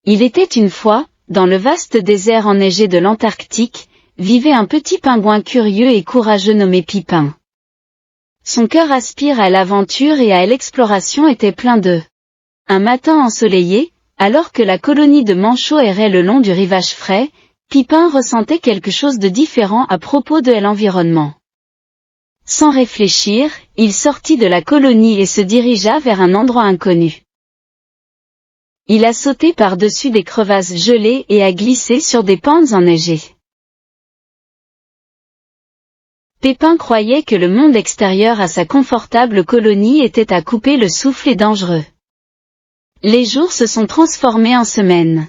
Il était une fois, dans le vaste désert enneigé de l'Antarctique, vivait un petit pingouin curieux et courageux nommé Pipin. Son cœur aspire à l'aventure et à l'exploration était plein d'œufs. Un matin ensoleillé, alors que la colonie de manchots errait le long du rivage frais, Pipin ressentait quelque chose de différent à propos de l'environnement. Sans réfléchir, il sortit de la colonie et se dirigea vers un endroit inconnu. Il a sauté par-dessus des crevasses gelées et a glissé sur des pentes enneigées. Pépin croyait que le monde extérieur à sa confortable colonie était à couper le souffle et dangereux. Les jours se sont transformés en semaines.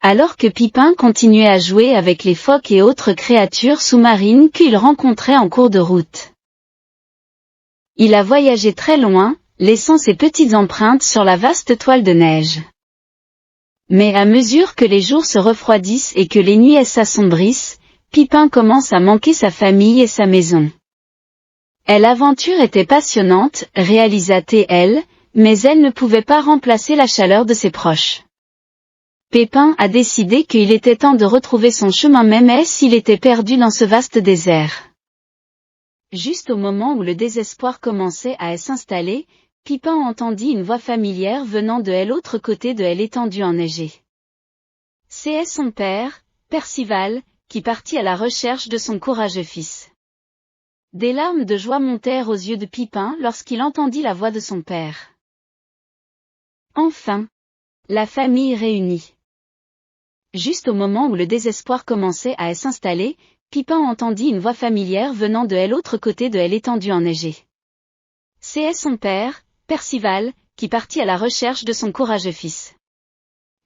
Alors que Pipin continuait à jouer avec les phoques et autres créatures sous-marines qu'il rencontrait en cours de route. Il a voyagé très loin, laissant ses petites empreintes sur la vaste toile de neige. Mais à mesure que les jours se refroidissent et que les nuits s'assombrissent, Pipin commence à manquer sa famille et sa maison. L'aventure était passionnante, réalisa-t-elle, mais elle ne pouvait pas remplacer la chaleur de ses proches. Pépin a décidé qu'il était temps de retrouver son chemin même s'il était perdu dans ce vaste désert. Juste au moment où le désespoir commençait à s'installer, Pipin entendit une voix familière venant de l'autre côté de l'étendue enneigée. C'est son père, Percival, qui partit à la recherche de son courageux fils. Des larmes de joie montèrent aux yeux de Pipin lorsqu'il entendit la voix de son père. Enfin, la famille réunie. Juste au moment où le désespoir commençait à s'installer, Pipin entendit une voix familière venant de l'autre côté de l'étendue enneigée. C'est son père, Percival, qui partit à la recherche de son courageux fils.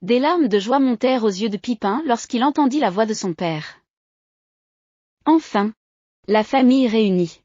Des larmes de joie montèrent aux yeux de Pipin lorsqu'il entendit la voix de son père. Enfin, la famille réunie.